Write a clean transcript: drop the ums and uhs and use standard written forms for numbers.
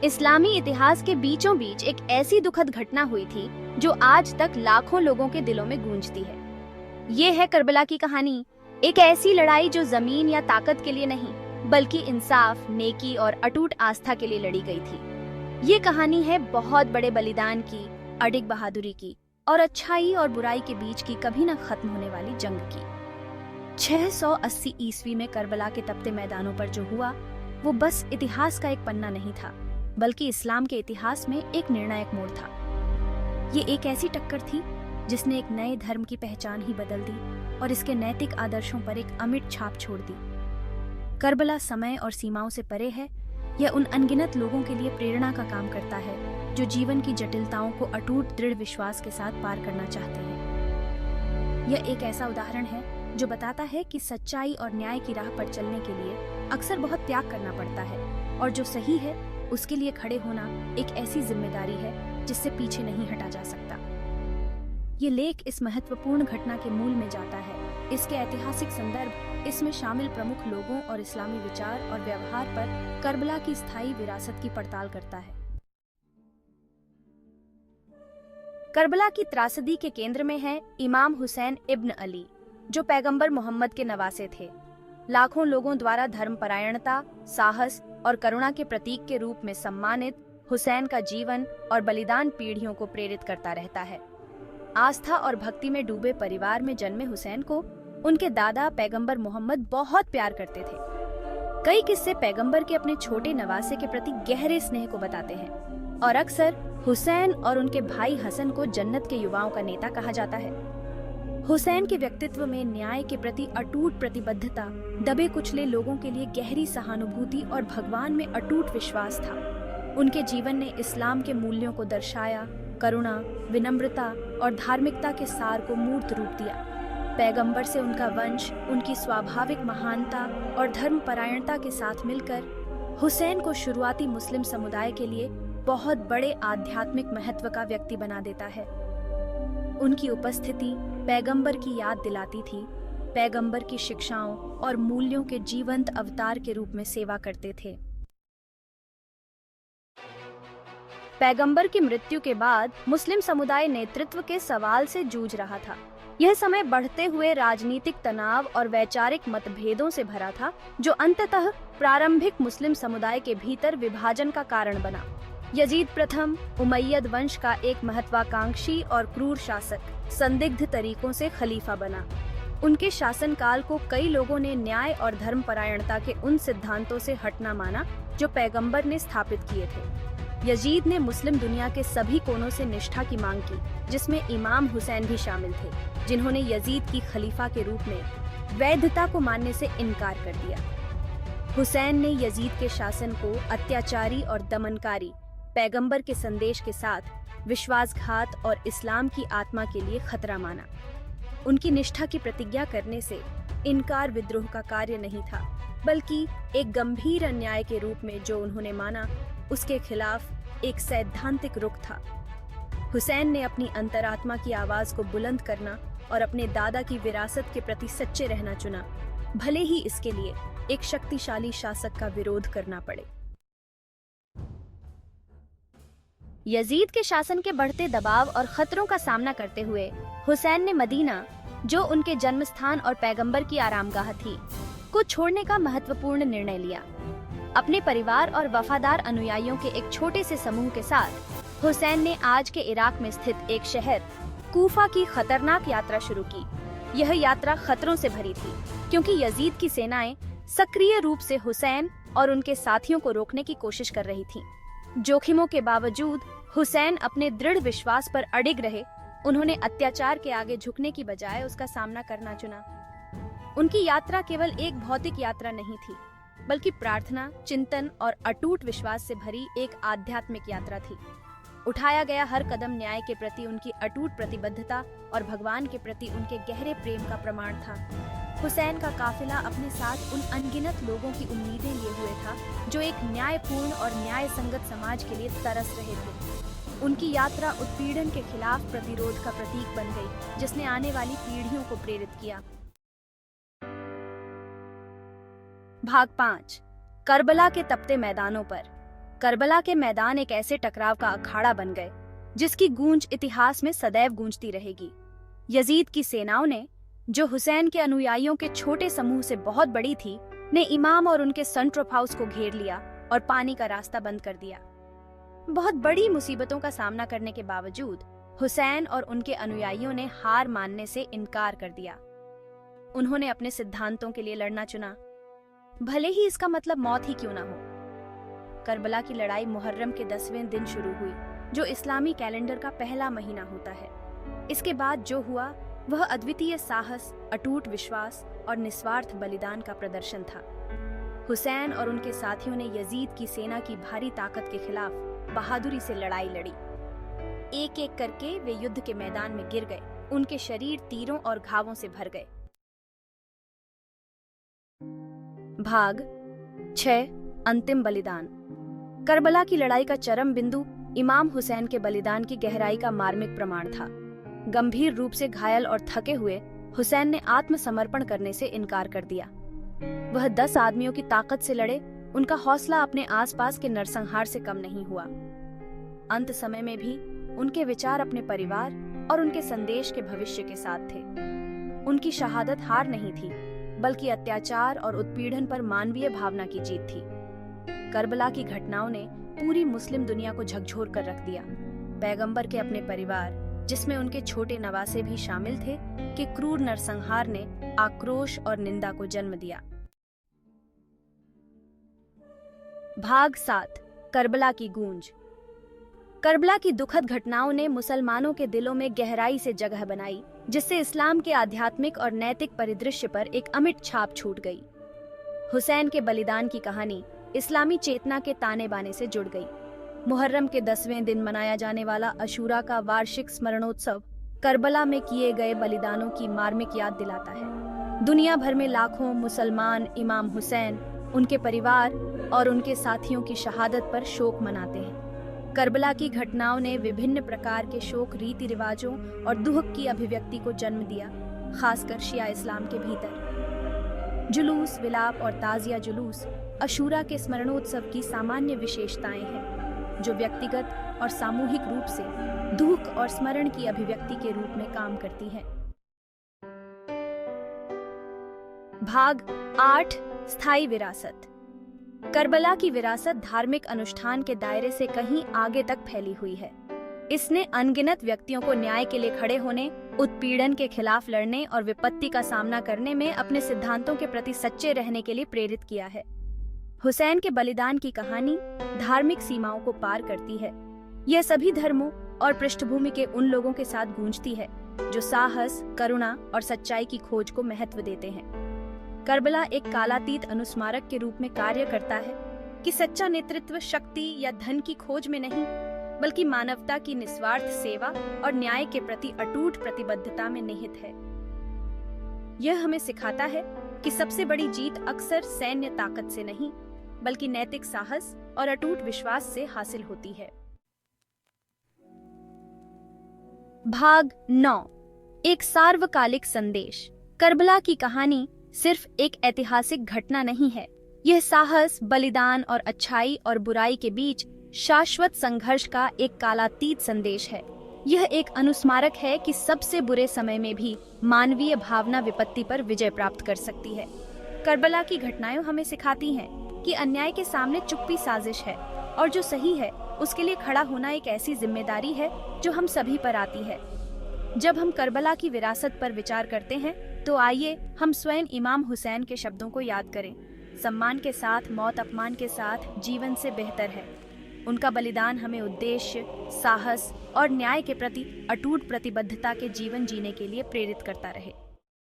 इस्लामी इतिहास के बीचों बीच एक ऐसी दुखद घटना हुई थी जो आज तक लाखों लोगों के दिलों में गूंजती है। ये है करबला की कहानी, एक ऐसी लड़ाई जो जमीन या ताकत के लिए नहीं बल्कि इंसाफ, नेकी और अटूट आस्था के लिए लड़ी गई थी। ये कहानी है बहुत बड़े बलिदान की, अडिग बहादुरी की और अच्छाई और बुराई के बीच की कभी न खत्म होने वाली जंग की। 680 ईस्वी में करबला के तपते मैदानों पर जो हुआ वो बस इतिहास का एक पन्ना नहीं था बल्कि इस्लाम के इतिहास में एक निर्णायक मोड़ था। ये एक ऐसी टक्कर थी जिसने एक नए धर्म की पहचान ही बदल दी और इसके नैतिक आदर्शों पर एक अमिट छाप छोड़ दी। करबला समय और सीमाओं से परे है। यह उन अनगिनत लोगों के लिए प्रेरणा का काम करता है जो जीवन की जटिलताओं को अटूट दृढ़ विश्वास के साथ पार करना चाहते हैं। यह एक ऐसा उदाहरण है जो बताता है कि सच्चाई और न्याय की राह पर चलने के लिए अक्सर बहुत त्याग करना पड़ता है और जो सही है उसके लिए खड़े होना एक ऐसी जिम्मेदारी है जिससे पीछे नहीं हटा जा सकता। ये लेख इस महत्वपूर्ण घटना के मूल में जाता है। इसके ऐतिहासिक संदर्भ, इसमें शामिल प्रमुख लोगों और इस्लामी विचार और व्यवहार पर करबला की स्थायी विरासत की पड़ताल करता है। करबला की त्रासदी के केंद्र में है इमाम हुसैन इब्न अली, जो पैगंबर मोहम्मद के नवासे थे। लाखों लोगों द्वारा धर्मपरायणता, साहस और करुणा के प्रतीक के रूप में सम्मानित हुसैन का जीवन और बलिदान पीढ़ियों को प्रेरित करता रहता है। आस्था और भक्ति में डूबे परिवार में जन्मे हुसैन को उनके दादा पैगंबर मोहम्मद बहुत प्यार करते थे। कई किस्से पैगंबर के अपने छोटे नवासे के प्रति गहरे स्नेह को बताते हैं और अक्सर हुसैन और उनके भाई हसन को जन्नत के युवाओं का नेता कहा जाता है। हुसैन के व्यक्तित्व में न्याय के प्रति अटूट प्रतिबद्धता, दबे कुचले लोगों के लिए गहरी सहानुभूति और भगवान में अटूट विश्वास था। उनके जीवन ने इस्लाम के मूल्यों को दर्शाया, करुणा, विनम्रता और धार्मिकता के सार को मूर्त रूप दिया। पैगंबर से उनका वंश, उनकी स्वाभाविक महानता और धर्मपरायणता के साथ मिलकर हुसैन को शुरुआती मुस्लिम समुदाय के लिए बहुत बड़े आध्यात्मिक महत्व का व्यक्ति बना देता है। उनकी उपस्थिति पैगंबर की याद दिलाती थी, पैगंबर की शिक्षाओं और मूल्यों के जीवंत अवतार के रूप में सेवा करते थे। पैगंबर की मृत्यु के बाद मुस्लिम समुदाय नेतृत्व के सवाल से जूझ रहा था। यह समय बढ़ते हुए राजनीतिक तनाव और वैचारिक मतभेदों से भरा था, जो अंततः प्रारंभिक मुस्लिम समुदाय के भीतर विभाजन का कारण बना। यजीद प्रथम, उमैयद वंश का एक महत्वाकांक्षी और क्रूर शासक, संदिग्ध तरीकों से खलीफा बना। उनके शासनकाल को कई लोगों ने न्याय और धर्मपरायणता के उन सिद्धांतों से हटना माना जो पैगंबर ने स्थापित किए थे। यजीद ने मुस्लिम दुनिया के सभी कोनों से निष्ठा की मांग की, जिसमें इमाम हुसैन भी शामिल थे, जिन्होंने यजीद की खलीफा के रूप में वैधता को मानने से इनकार कर दिया। हुसैन ने यजीद के शासन को अत्याचारी और दमनकारी, पैगंबर के संदेश के साथ विश्वासघात और इस्लाम की आत्मा के लिए खतरा माना। उनकी निष्ठा की प्रतिज्ञा करने से इनकार विद्रोह का कार्य नहीं था, बल्कि एक गंभीर अन्याय के रूप में जो उन्होंने माना, उसके खिलाफ एक सैद्धांतिक रुख था। हुसैन ने अपनी अंतरात्मा की आवाज को बुलंद करना और अपने दादा की विरासत के प्रति सच्चे रहना चुना, भले ही इसके लिए एक शक्तिशाली शासक का विरोध करना पड़े। यजीद के शासन के बढ़ते दबाव और खतरों का सामना करते हुए हुसैन ने मदीना, जो उनके जन्म स्थान और पैगंबर की आरामगाह थी, को छोड़ने का महत्वपूर्ण निर्णय लिया। अपने परिवार और वफादार अनुयायियों के एक छोटे से समूह के साथ हुसैन ने आज के इराक में स्थित एक शहर कूफा की खतरनाक यात्रा शुरू की। यह यात्रा खतरों से भरी थी क्योंकि यजीद की सेनाएं सक्रिय रूप से हुसैन और उनके साथियों को रोकने की कोशिश कर रही थीं। जोखिमों के बावजूद हुसैन अपने दृढ़ विश्वास पर अडिग रहे। उन्होंने अत्याचार के आगे झुकने की बजाय उसका सामना करना चुना। उनकी यात्रा केवल एक भौतिक यात्रा नहीं थी, बल्कि प्रार्थना, चिंतन और अटूट विश्वास से भरी एक आध्यात्मिक यात्रा थी। उठाया गया हर कदम न्याय के प्रति उनकी अटूट प्रतिबद्धता और भगवान के प्रति उनके गहरे प्रेम का प्रमाण था। हुसैन का काफिला अपने साथ उन अनगिनत लोगों की उम्मीदें लिए हुए था जो एक न्यायपूर्ण और न्याय संगत समाज के लिए तरस रहे थे। उनकी यात्रा उत्पीड़न के खिलाफ प्रतिरोध का प्रतीक बन गई, जिसने आने वाली पीढ़ियों को प्रेरित किया। भाग 5, करबला के तपते मैदानों पर। करबला के मैदान एक ऐसे टकराव का अखाड़ा बन गए जिसकी गूंज इतिहास में सदैव गूंजती रहेगी। यजीद की सेनाओं ने, जो हुसैन के अनुयायियों के छोटे समूह से बहुत बड़ी थी, ने इमाम और उनके सन ट्रॉप हाउस को घेर लिया और पानी का रास्ता बंद कर दिया। बहुत बड़ी मुसीबतों का सामना करने के बावजूद हुसैन और उनके अनुयायियों ने हार मानने से इनकार कर दिया। उन्होंने अपने सिद्धांतों के लिए लड़ना चुना, भले ही इसका मतलब मौत ही क्यों ना हो। करबला की लड़ाई मुहर्रम के 10वें दिन शुरू हुई, जो इस्लामी कैलेंडर का पहला महीना होता है। इसके बाद जो हुआ वह अद्वितीय साहस, अटूट विश्वास और निस्वार्थ बलिदान का प्रदर्शन था। हुसैन और उनके साथियों ने यजीद की सेना की भारी ताकत के खिलाफ बहादुरी से लड़ाई लड़ी। एक एक करके वे युद्ध के मैदान में गिर गए, उनके शरीर तीरों और घावों से भर गए। भाग 6 अंतिम बलिदान। करबला की लड़ाई का चरम बिंदु इमाम हुसैन के बलिदान की गहराई का मार्मिक प्रमाण था। गंभीर रूप से घायल और थके हुए हुसैन ने आत्मसमर्पण करने से इनकार कर दिया। वह 10 आदमियों की ताकत से लड़े, उनका हौसला अपने आसपास के नरसंहार से कम नहीं हुआ। अंत समय में भी उनके विचार अपने परिवार और उनके संदेश के भविष्य के साथ थे। उनकी शहादत हार नहीं थी, बल्कि अत्याचार और उत्पीड़न पर मानवीय भावना की जीत थी। करबला की घटनाओं ने पूरी मुस्लिम दुनिया को झकझोर कर रख दिया। पैगंबर के अपने परिवार, जिसमें उनके छोटे नवासे भी शामिल थे, कि क्रूर नरसंहार ने आक्रोश और निंदा को जन्म दिया। भाग 7 करबला की गूंज। करबला की दुखद घटनाओं ने मुसलमानों के दिलों में गहराई से जगह बनाई, जिससे इस्लाम के आध्यात्मिक और नैतिक परिदृश्य पर एक अमिट छाप छूट गई। हुसैन के बलिदान की कहानी इस्लामी चेतना के ताने बाने से जुड़ गई। मुहर्रम के 10वें दिन मनाया जाने वाला अशूरा का वार्षिक स्मरणोत्सव करबला में किए गए बलिदानों की मार्मिक याद दिलाता है। दुनिया भर में लाखों मुसलमान इमाम हुसैन, उनके परिवार और उनके साथियों की शहादत पर शोक मनाते हैं। करबला की घटनाओं ने विभिन्न प्रकार के शोक रीति रिवाजों और दुख की अभिव्यक्ति को जन्म दिया, खासकर शिया इस्लाम के भीतर। जुलूस, विलाप और ताजिया जुलूस अशूरा के स्मरणोत्सव की सामान्य विशेषताएं हैं, जो व्यक्तिगत और सामूहिक रूप से दुख और स्मरण की अभिव्यक्ति के रूप में काम करती हैं। भाग 8 स्थायी विरासत। करबला की विरासत धार्मिक अनुष्ठान के दायरे से कहीं आगे तक फैली हुई है। इसने अनगिनत व्यक्तियों को न्याय के लिए खड़े होने, उत्पीड़न के खिलाफ लड़ने और विपत्ति का सामना करने में अपने सिद्धांतों के प्रति सच्चे रहने के लिए प्रेरित किया है। हुसैन के बलिदान की कहानी धार्मिक सीमाओं को पार करती है। यह सभी धर्मों और पृष्ठभूमि के उन लोगों के साथ गूंजती है जो साहस, करुणा और सच्चाई की खोज को महत्व देते हैं। करबला एक कालातीत अनुस्मारक के रूप में कार्य करता है कि सच्चा नेतृत्व शक्ति या धन की खोज में नहीं, बल्कि मानवता की निस्वार्थ सेवा और न्याय के प्रति अटूट प्रतिबद्धता में निहित है। यह हमें सिखाता है कि सबसे बड़ी जीत अक्सर सैन्य ताकत से नहीं, बल्कि नैतिक साहस और अटूट विश्वास से हासिल होती है। भाग 9 एक सार्वकालिक संदेश। करबला की कहानी सिर्फ एक ऐतिहासिक घटना नहीं है, यह साहस, बलिदान और अच्छाई और बुराई के बीच शाश्वत संघर्ष का एक कालातीत संदेश है। यह एक अनुस्मारक है कि सबसे बुरे समय में भी मानवीय भावना विपत्ति पर विजय प्राप्त कर सकती है। करबला की घटनाएं हमें सिखाती हैं कि अन्याय के सामने चुप्पी साजिश है और जो सही है उसके लिए खड़ा होना एक ऐसी जिम्मेदारी है जो हम सभी पर आती है। जब हम करबला की विरासत पर विचार करते हैं तो आइए हम स्वयं इमाम हुसैन के शब्दों को याद करें, सम्मान के साथ मौत अपमान के साथ जीवन से बेहतर है। उनका बलिदान हमें उद्देश्य, साहस और न्याय के प्रति अटूट प्रतिबद्धता के जीवन जीने के लिए प्रेरित करता रहे।